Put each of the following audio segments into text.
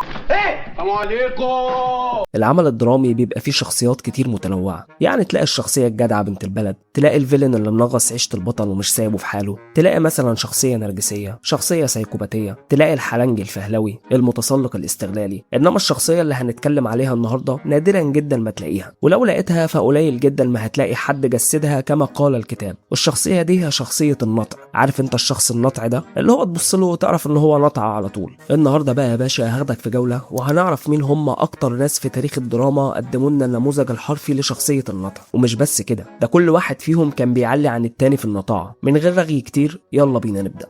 السلام عليكم. العمل الدرامي بيبقى فيه شخصيات كتير متنوعة، يعني تلاقي الشخصية الجدعة بنت البلد، تلاقي الفيلن اللي منغص عيشة البطل ومش سايبه في حاله، تلاقي مثلا شخصية نرجسية، شخصية سايكوباتية، تلاقي الحلنجي الفهلوي المتسلق الاستغلالي. انما الشخصية اللي هنتكلم عليها النهاردة نادرا جدا ما تلاقيها، ولو لقيتها فقليل جدا ما هتلاقي حد جسدها كما قال الكتاب. والشخصية دي هي شخصية النطع. عارف انت الشخص النطع ده اللي هو تبص له وتعرف ان هو نطع على طول. النهارده بقى يا باشا هاخدك في جولة وهنعرف مين هم اكتر ناس في تاريخ الدراما قدموا لنا النموذج الحرفي لشخصية النطع. ومش بس كده، ده كل واحد فيهم كان بيعلي عن التاني في النطاعة. من غير رغي كتير يلا بينا نبدأ.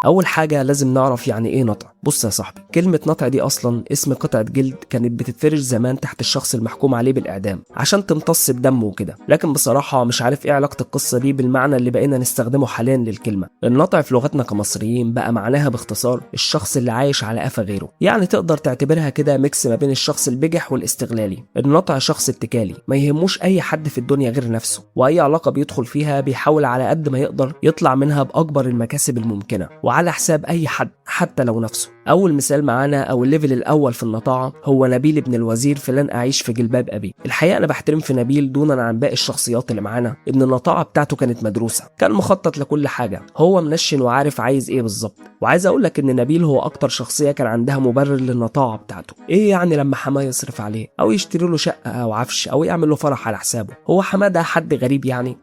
أول حاجة لازم نعرف يعني إيه نطع. بص يا صاحبي، كلمة نطع دي أصلا اسم قطعة جلد كانت بتتفرش زمان تحت الشخص المحكوم عليه بالإعدام عشان تمتص الدم وكده، لكن بصراحة مش عارف إيه علاقة القصة دي بالمعنى اللي بقينا نستخدمه حاليا للكلمة. النطع في لغتنا كمصريين بقى معناها باختصار الشخص اللي عايش على قفا غيره، يعني تقدر تعتبرها كده ميكس ما بين الشخص البجح والاستغلالي. النطع شخص اتكالي ما يهموش أي حد في الدنيا غير نفسه، وأي علاقة بيدخل فيها بيحاول على قد ما يقدر يطلع منها بأكبر المكاسب الممكنة وعلى حساب أي حد حتى لو نفسه. أول مثال معانا أو الليفل الأول في النطاعة هو نبيل ابن الوزير في لن أعيش في جلباب أبي. الحقيقة أنا بحترم في نبيل دونا عن باقي الشخصيات اللي معانا إن النطاعة بتاعته كانت مدروسة، كان مخطط لكل حاجة، هو منشن وعارف عايز إيه بالظبط. وعايز أقول لك إن نبيل هو أكتر شخصية كان عندها مبرر للنطاعة بتاعته. إيه يعني لما حماه يصرف عليه أو يشتري له شقة أو عفش أو يعمل له فرح على حسابه؟ هو حماه ده حد غريب يعني؟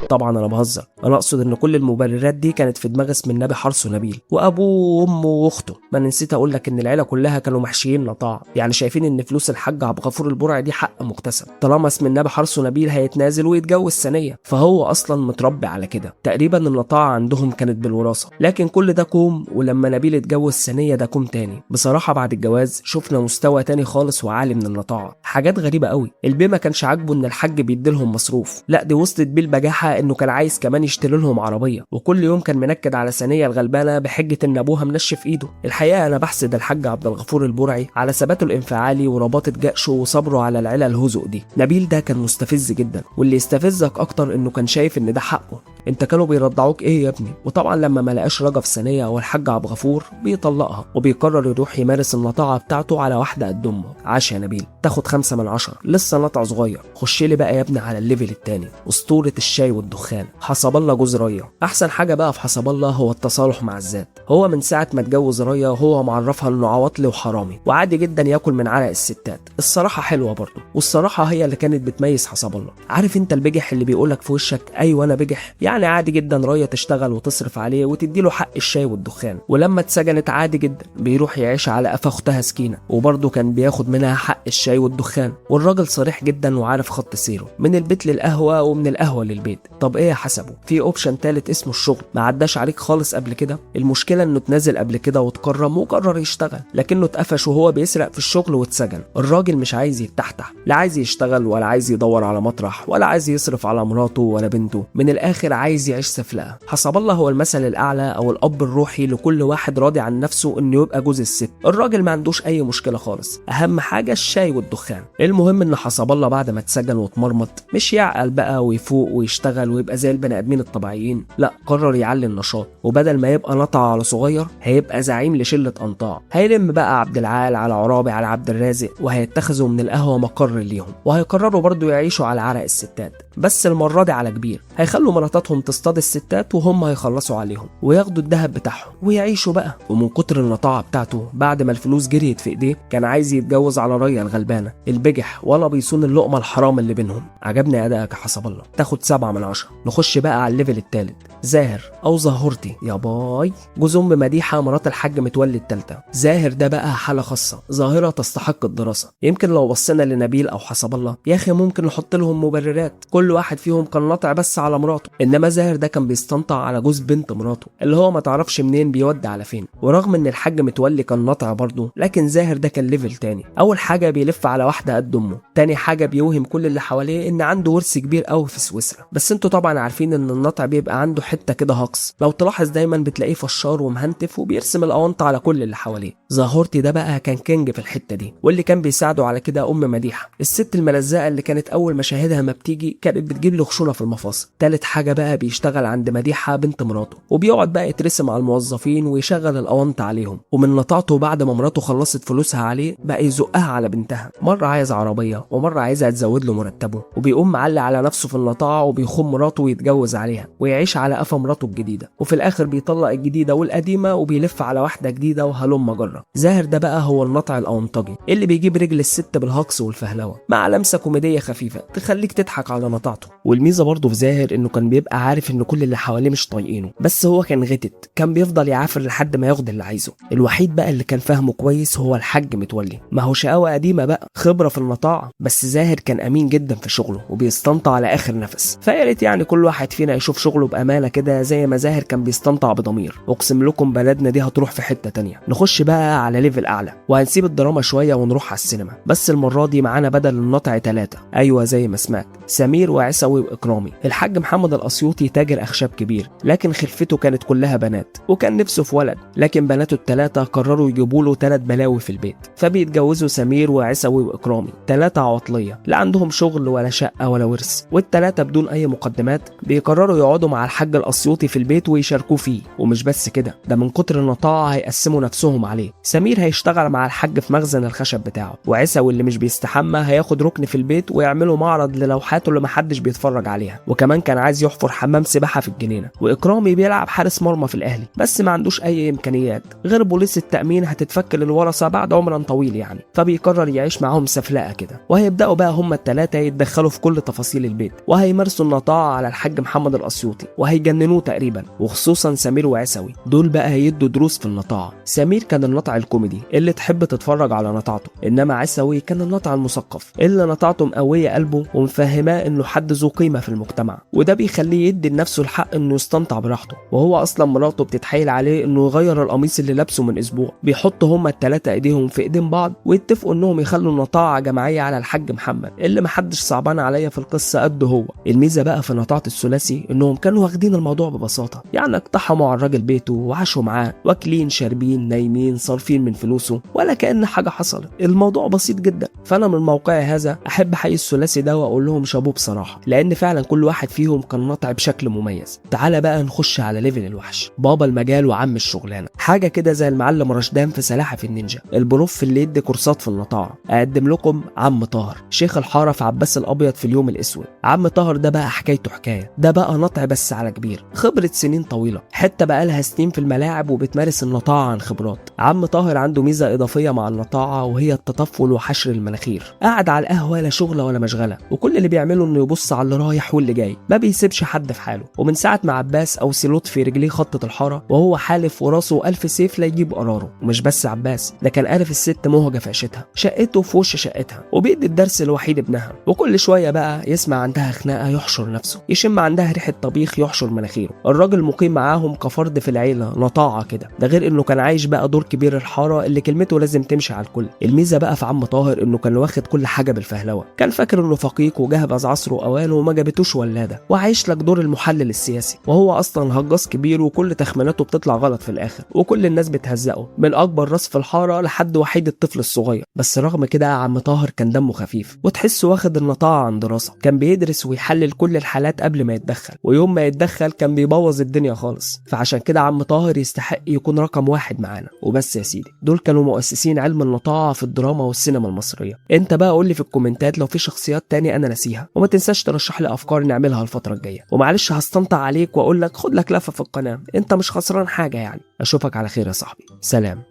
طبعا انا بهزر، انا اقصد ان كل المبررات دي كانت في دماغ اسم النبي حرص ونبيل وابوه وامه واخته. ما نسيت اقول لك ان العيله كلها كانوا محشيين نطاع، يعني شايفين ان فلوس الحاج عبد الغفور البرعي دي حق مكتسب. طالما اسم النبي حرص ونبيل هيتنازل ويتجوز ثانيه فهو اصلا متربي على كده. تقريبا النطاعه عندهم كانت بالوراثه، لكن كل ده كوم ولما نبيل اتجوز ثانيه ده كوم تاني. بصراحه بعد الجواز شفنا مستوى تاني خالص وعالي من النطاعه، حاجات غريبه قوي. البيه ما كانش عاجبه ان الحاج بيديلهم مصروف، لا دي وصلت بيه البجاحه انه كان عايز كمان يشتري لهم عربيه، وكل يوم كان منكد على ثانيه الغلبانه بحجه ان ابوها منشف ايده. الحقيقه انا بحسد الحاج عبد الغفور البرعي على ثباته الانفعالي ورباطه جأشه وصبره على العيله الهزء دي. نبيل ده كان مستفز جدا، واللي يستفزك اكتر انه كان شايف ان ده حقه. انت كانوا بيرضعوك ايه يا ابني؟ وطبعا لما ما لقاش رجا في ثانيه او الحاج عبد الغفور بيطلقها وبيقرر يروح يمارس النطاعه بتاعته على واحده قد امه. عاش يا نبيل، تاخد 5 من 10، لسه نطع صغير. خش لي بقى يا ابني على الليفل التاني، اسطوره الشاي والدخان حسب الله جوز ريا. احسن حاجه بقى في حسب الله هو التصالح مع الذات. هو من ساعه ما اتجوز ريا وهو معرفها انه عواطلي وحرامي وعادي جدا ياكل من عرق الستات. الصراحه حلوه برضه، والصراحه هي اللي كانت بتميز حسب الله. عارف انت البجح اللي بيقولك في وشك ايوه انا بجح؟ يعني عادي جدا ريا تشتغل وتصرف عليه وتديله حق الشاي والدخان، ولما اتسجنت عادي جدا بيروح يعيش على قفا اختها سكينه وبرضه كان بياخد منها حق الشاي والدخان. والراجل صريح جدا وعارف خط سيره من البيت للقهوه ومن القهوه للبيت. طب ايه حسبه؟ في اوبشن تالت اسمه الشغل، ما عداش عليك خالص قبل كده؟ المشكله انه اتنازل قبل كده واتكرم وقرر يشتغل، لكنه اتقفش وهو بيسرق في الشغل واتسجن. الراجل مش عايز يتحتح، لا عايز يشتغل ولا عايز يدور على مطرح ولا عايز يصرف على مراته ولا بنته، من الاخر عايز يعيش سفلقه. حسب الله هو المثل الاعلى او الاب الروحي لكل واحد راضي عن نفسه انه يبقى جوز الست. الراجل ما عندوش اي مشكله خالص، اهم حاجه الشاي والدخان. المهم ان حسب الله بعد ما اتسجن واتمرمط مش يعقل بقى ويفوق ويشتغل ويبقى زي البني ادمين الطبيعيين، لا قرر يعلي النشاط، وبدل ما يبقى نطع على صغير هيبقى زعيم لشله انطاع. هيلم بقى عبد العال على عرابي على عبد الرازق وهيتخذوا من القهوه مقر ليهم، وهيقرروا برضو يعيشوا على عرق الستات، بس المره دي على كبير. هيخلوا مراتاتهم تصطاد الستات وهم هيخلصوا عليهم وياخدوا الذهب بتاعهم ويعيشوا بقى. ومن كتر النطاعه بتاعته بعد ما الفلوس جريت في ايديه كان عايز يتجوز على ريا الغلبانه البجح ولا بيصون اللقمه الحرام اللي بينهم. عجبني ادائك يا حسب الله، تاخد 7 من 10. نخش بقى على الليفل التالت، زاهر او زهورتي يا باي، جوز ام مديحه مرات الحاج متولي التالتة. زاهر ده بقى حاله خاصه، ظاهره تستحق الدراسه. يمكن لو بصينا لنبيل او حسب الله يا اخي ممكن نحط لهم مبررات، كل واحد فيهم كان ناطع بس على مراته، انما زاهر ده كان بيستنطع على جوز بنت مراته اللي هو ما تعرفش منين بيودي على فين. ورغم ان الحاج متولي كان ناطع برضه، لكن زاهر ده كان ليفل تاني. اول حاجه بيلف على واحده قد امه، تاني حاجه بيوهم كل اللي حواليه ان عنده ورث كبير قوي في سويسرا. بس انتوا طبعا عارفين ان الناطع بيبقى عنده حته كده هقص، لو تلاحظ دايما بتلاقيه فشار ومهنتف وبيرسم الاونطه على كل اللي حواليه. زهورتي ده بقى كان كينج في الحته دي، واللي كان بيساعده على كده مديحه، الست الملزقه اللي كانت اول مشاهدها ما بتيجي كانت بتجيب له خشونه في المفاصل. تالت حاجه بقى بيشتغل عند مديحه بنت مراته، وبيقعد بقى يترسم على الموظفين ويشغل الاونطه عليهم. ومن لطاعته بعد ما مراته خلصت فلوسها عليه بقى يزقها على بنتها، مره عايز عربيه ومره عايزها تزود له مرتبه، وبيقوم معلي على نفسه في اللطاعه وبيخون مراته ويتجوز عليها ويعيش على قفا مراته الجديده، وفي الاخر بيطلق الجديده والقديمه وبيلف على واحده جديده وهلم جره. زاهر ده بقى هو النطع الاونطجي اللي بيجيب رجل الست بالهجص والفهلوه مع لمسه كوميديه خفيفه تخليك تضحك على نطاعته. والميزه برضه في زاهر انه كان بيبقى عارف ان كل اللي حواليه مش طايقينه، بس هو كان غتت، كان بيفضل يعافر لحد ما ياخد اللي عايزه. الوحيد بقى اللي كان فاهمه كويس هو الحاج متولي، ما هو شقاوه قديمه بقى، خبره في النطاع، بس زاهر كان امين جدا في شغله وبيستنطع على اخر نفس. فيا ريت يعني كل واحد فينا يشوف شغله بامانه كده زي ما زاهر كان بيستنطع بضمير. اقسم لكم بلدنا دي هتروح في حته تانية. نخش بقى على ليفل اعلى وهنسيب الدراما شويه ونروح على السينما، بس المره دي معانا بدل النطع 3، ايوه زي ما سمعت، سمير وعيسوي واكرامي. الحاج محمد الاسيوطي تاجر اخشاب كبير، لكن خلفته كانت كلها بنات وكان نفسه في ولد، لكن بناته ال3 قرروا يجيبوا له 3 بلاوي في البيت، فبيتجوزوا سمير وعيسوي واكرامي، 3 عواطليه لا عندهم شغل ولا شقه ولا ورث، وال3 بدون اي مقدمات بيقرروا يقعدوا مع الحاج الاسيوطي في البيت ويشاركوه فيه. ومش بس كده، ده من كتر النطاعه هيقسموا نفسهم عليه. سمير هيشتغل مع الحاج في مخزن الخشب بتاعه، وعيسوي اللي مش بيستحمى هياخد ركن في البيت ويعملوا معرض للوحاته اللي محدش بيتفرج عليها، وكمان كان عايز يحفر حمام سباحه في الجنينه. واكرامي بيلعب حارس مرمى في الاهلي، بس ما عندوش اي امكانيات غير بوليس التامين هتتفك للورثه بعد عمر طويل يعني، فبيقرر يعيش معاهم سفلقه كده. وهيبداوا بقى هما ال3 يتدخلوا في كل تفاصيل البيت، وهيمارسوا النطاعه على الحاج محمد الاسيوطي وهيجننوه تقريبا، وخصوصا سمير وعيسوي دول بقى هيدوا دروس في النطاعه. سمير كان النطع الكوميدي اللي تحب تتفرج على نطاعته، انما عيسوي كان النطع المثقف اللي نطاعته مقويه قلبه ومفهماه انه حد ذو قيمه في المجتمع، وده بيخليه يدي لنفسه الحق انه يستنطع براحته. وهو اصلا مراته بتتحايل عليه انه يغير القميص اللي لابسه من اسبوع. بيحطوا هما ال3 ايديهم في ايدين بعض ويتفقوا انهم يخلوا نطاعه جماعيه على الحاج محمد اللي محدش صعبان عليا في القصه قد هو. الميزه بقى في نطاعه الثلاثي انهم كانوا واخدين الموضوع ببساطه، يعني اقتحموا على الراجل بيته وعاشوا معاه، واكلين شاربين نايمين صارفين من فلوسه ولا كأن حاجه حصلت. الموضوع بسيط جدا. فانا من موقعي هذا احب احيي الثلاثي ده واقول لهم شابوه بصراحه، لان فعلا كل واحد فيهم كان ناطع بشكل مميز. تعالى بقى نخش على ليفل الوحش، بابا المجال وعم الشغلانه، حاجه كده زي المعلم رشدان في سلاحف النينجا، البروف اللي يدي كورسات في النطاعه. اقدم لكم عم طاهر، شيخ الحاره في عباس الابيض في اليوم الاسود. عم طاهر ده بقى حكايته حكايه، ده بقى نطع بس على كبير، خبره سنين طويله، حتى بقى لها سنين في الملاعب وبتمارس النطاعه عن خبرات. عم طاهر عنده ميزه اضافيه مع النطاعه وهي التطفل وحشر المناخير. قاعد على القهوه لا شغله ولا مشغله، وكل اللي بيعمله انه يبص على اللي رايح واللي جاي، ما بيسيبش حد في حاله. ومن ساعه ما عباس او سيلوت في رجليه خطه الحاره وهو حالف وراسه 1000 سيف لا يجيب قراره. ومش بس عباس، ده كان قارف الست مهجه في عيشتها، شقته في وش شقتها، وبيدي الدرس الوحيد ابنها. وكل شويه بقى يسمع عندها خناقه يحشر نفسه، يشم عندها ريحه طبيخ يحشر مناخيره. الراجل مقيم معاهم كفرد في العيله، نطاعه كده. ده غير انه كان عايش بقى دور كبير الحاره اللي كلمته لازم تمشي على الكل. الميزه بقى في عم طاهر انه كان واخد كل حاجه بالفهلوه، كان فاكر انه فقيق وجهبذ عصره واوانه وما جابتوش ولاده، وعايش لك دور المحلل السياسي، وهو اصلا هجاص كبير وكل تخميناته بتطلع غلط في الاخر، وكل الناس بتهزقه من اكبر راس في الحاره لحد وحيد الطفل الصغير. بس رغم كده عم طاهر كان دمه خفيف وتحسه واخد النطاعه عن دراسه، كان بيدرس ويحلل كل الحالات قبل ما يتدخل، ويوم ما يتدخل كان بيبوظ الدنيا خالص. فعشان كده عم طاهر يستحق يكون رقم 1 معانا. وبس يا سيدي، دول كانوا مؤسسين علم النطاعه في الدراما والسينما المصريه. انت بقى قول لي في الكومنتات لو في شخصيات تاني انا ناسيها، وما تنساش ترشح لي افكار نعملها الفتره الجايه. ومعلش هستنطع عليك واقول لك خد لك لفه في القناه، انت مش خسران حاجه يعني. اشوفك على خير يا صاحبي، سلام.